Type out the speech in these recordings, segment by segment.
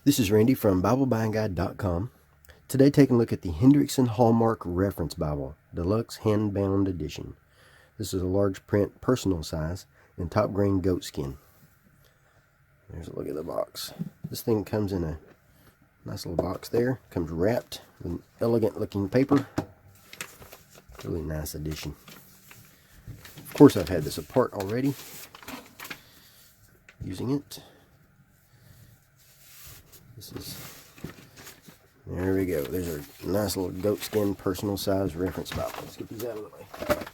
This is Randy from BibleBuyingGuide.com. Today taking a look at the Hendrickson Hallmark Reference Bible, Deluxe Handbound Edition. This is a large print personal size in top grain goatskin. There's a look at the box. This thing comes in a nice little box there. Comes wrapped with elegant looking paper. Really nice edition. Of course I've had this apart already. Using it. There we go. There's a nice little goatskin personal size reference Bible. Let's get these out of the way.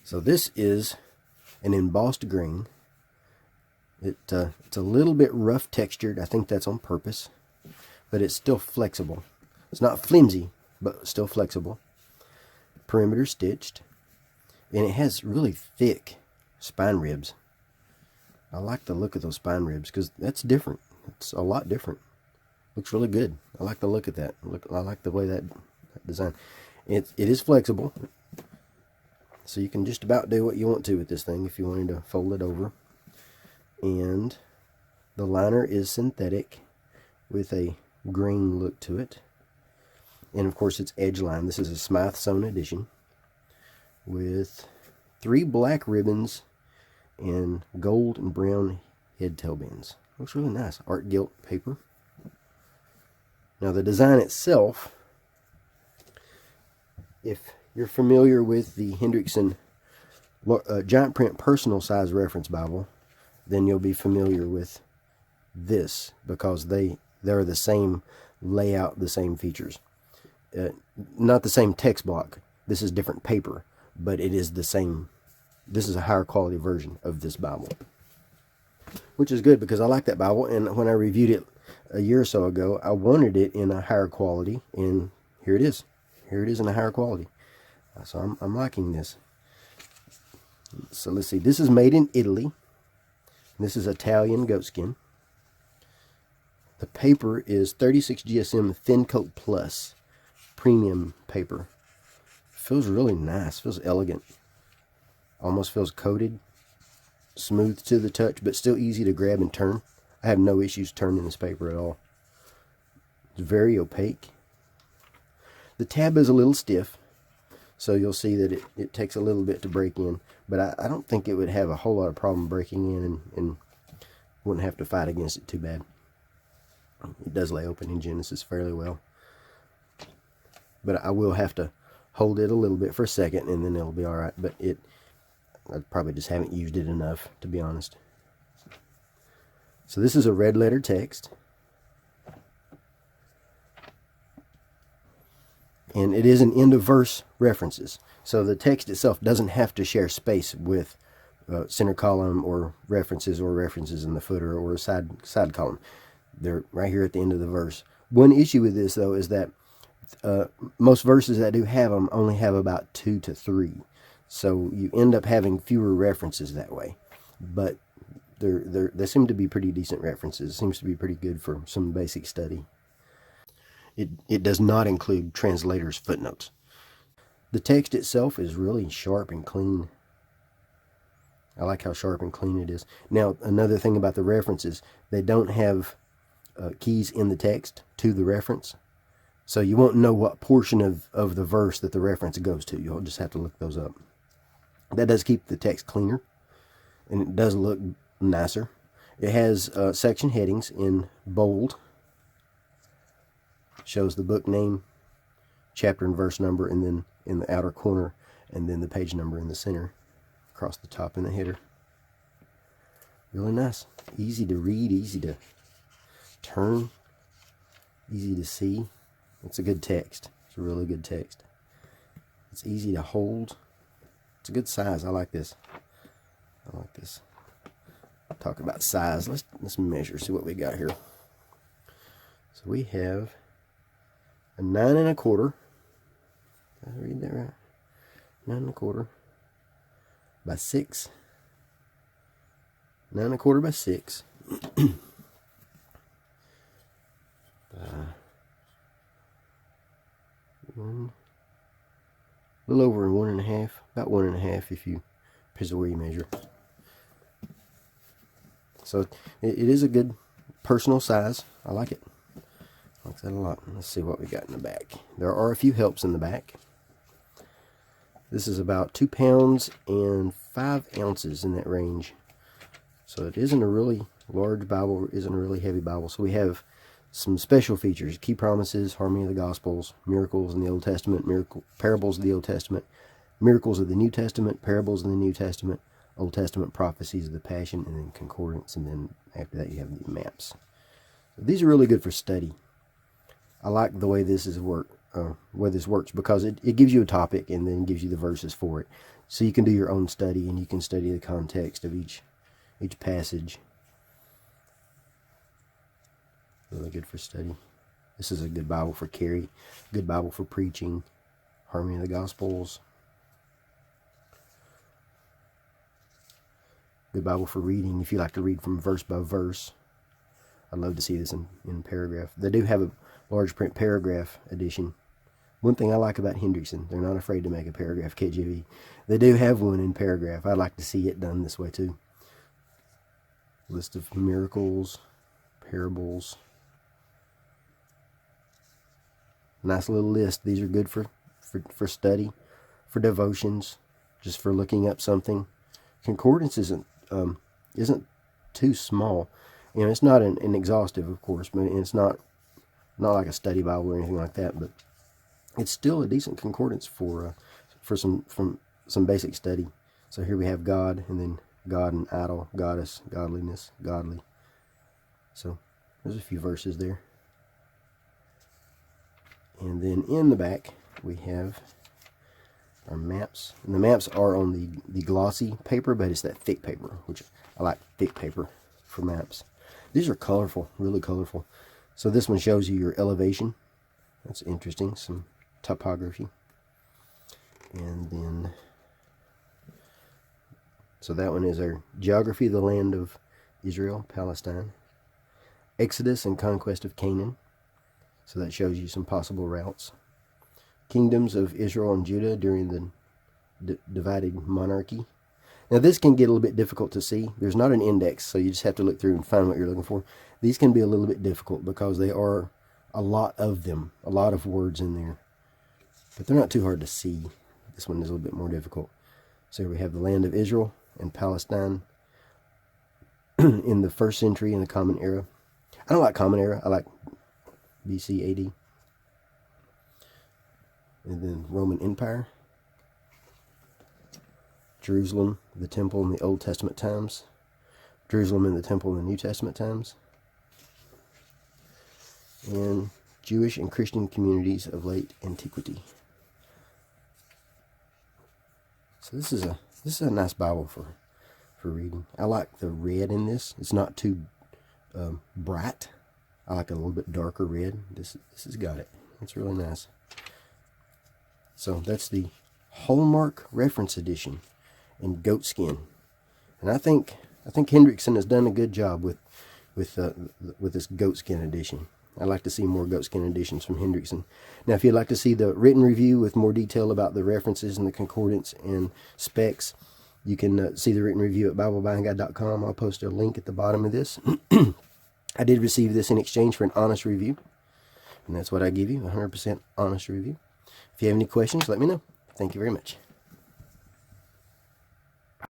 So this is an embossed grain. It's a little bit rough textured. I think that's on purpose, but it's still flexible. It's not flimsy, but still flexible. Perimeter stitched, and it has really thick spine ribs. I like the look of those spine ribs because that's different. It's a lot different. Looks really good. I like the look of that. I like the way that design. It is flexible, so you can just about do what you want to with this thing if you wanted to fold it over. And the liner is synthetic with a green look to it. And of course it's edge lined. This is a Smythe sewn edition with 3 black ribbons and gold and brown head tail bands. Looks really nice. Art gilt paper. Now the design itself, if you're familiar with the Hendrickson giant print personal size reference Bible, then you'll be familiar with this because they're the same layout, the same features. Not the same text block. This is different paper, but it is the same. This is a higher quality version of this Bible, which is good because I like that Bible, and when I reviewed it a year or so ago, I wanted it in a higher quality, and here it is. Here it is in a higher quality. So I'm liking this. So let's see. This is made in Italy. This is Italian goatskin. The paper is 36 GSM Thin Coat Plus premium paper. Feels really nice. Feels elegant. Almost feels coated, smooth to the touch, but still easy to grab and turn. I have no issues turning this paper at all. It's very opaque. The tab is a little stiff, so you'll see that it takes a little bit to break in, but I don't think it would have a whole lot of problem breaking in and wouldn't have to fight against it too bad. It does lay open in Genesis fairly well, but I will have to hold it a little bit for a second and then it'll be alright, but I probably just haven't used it enough, to be honest. So this is a red letter text. And it is an end of verse references. So the text itself doesn't have to share space with center column or references in the footer or a side column. They're right here at the end of the verse. One issue with this, though, is that most verses that do have them only have about 2 to 3. So you end up having fewer references that way. But they seem to be pretty decent references. It seems to be pretty good for some basic study. It does not include translators' footnotes. The text itself is really sharp and clean. I like how sharp and clean it is. Now, another thing about the references, they don't have keys in the text to the reference. So you won't know what portion of the verse that the reference goes to. You'll just have to look those up. That does keep the text cleaner, and it does look nicer. It has section headings in bold. Shows the book name, chapter and verse number, and then in the outer corner, and then the page number in the center, across the top in the header. Really nice. Easy to read, easy to turn, easy to see. It's a good text. It's a really good text. It's easy to hold. It's a good size. I like this. I like this. Talk about size. Let's measure. See what we got here. So we have a 9 1/4. Did I read that right? 9 1/4 by 6. 9 1/4 by 6. A little over 1.5, about 1.5 if you, depends on where you measure. So it is a good personal size. I like it. I like that a lot. Let's see what we got in the back. There are a few helps in the back. This is about 2 pounds and 5 ounces in that range. So it isn't a really large Bible, isn't a really heavy Bible. So we have some special features: key promises, harmony of the Gospels, miracles in the Old Testament, parables of the Old Testament, miracles of the New Testament, parables of the New Testament, Old Testament prophecies of the Passion, and then concordance, and then after that you have the maps. So these are really good for study. I like the way this works because it gives you a topic and then gives you the verses for it, so you can do your own study and you can study the context of each passage. Really good for study. This is a good Bible for carry, good Bible for preaching, harmony of the Gospels. Good Bible for reading if you like to read from verse by verse. I'd love to see this in paragraph. They do have a large print paragraph edition. One thing I like about Hendrickson, they're not afraid to make a paragraph KJV. They do have one in paragraph. I'd like to see it done this way too. List of miracles, parables. Nice little list. These are good for study, for devotions, just for looking up something. Concordance isn't too small. You know, it's not an exhaustive, of course, but it's not like a study Bible or anything like that. But it's still a decent concordance for some basic study. So here we have God, and then God and idol, goddess, godliness, godly. So there's a few verses there. And then in the back we have our maps. And the maps are on the glossy paper, but it's that thick paper, which I like thick paper for maps. These are colorful, really colorful. So this one shows you your elevation. That's interesting. Some topography. And then, so that one is our geography of the land of Israel, Palestine. Exodus and conquest of Canaan. So that shows you some possible routes. Kingdoms of Israel and Judah during the divided monarchy. Now this can get a little bit difficult to see. There's not an index, so you just have to look through and find what you're looking for. These can be a little bit difficult because they are a lot of them, a lot of words in there. But they're not too hard to see. This one is a little bit more difficult. So here we have the land of Israel and Palestine in the 1st century in the Common Era. I don't like Common Era. I like BC AD. And then Roman Empire. Jerusalem, the temple in the Old Testament times. Jerusalem and the temple in the New Testament times. And Jewish and Christian communities of late antiquity. So this is a nice Bible for reading. I like the red in this. It's not too bright. I like a little bit darker red. This has got it. It's really nice. So that's the Hallmark Reference Edition in goatskin, and I think Hendrickson has done a good job with this goatskin edition. I'd like to see more goatskin editions from Hendrickson. Now, if you'd like to see the written review with more detail about the references and the concordance and specs, you can see the written review at BibleBuyingGuide.com. I'll post a link at the bottom of this. I did receive this in exchange for an honest review, and that's what I give you, 100% honest review. If you have any questions, let me know. Thank you very much.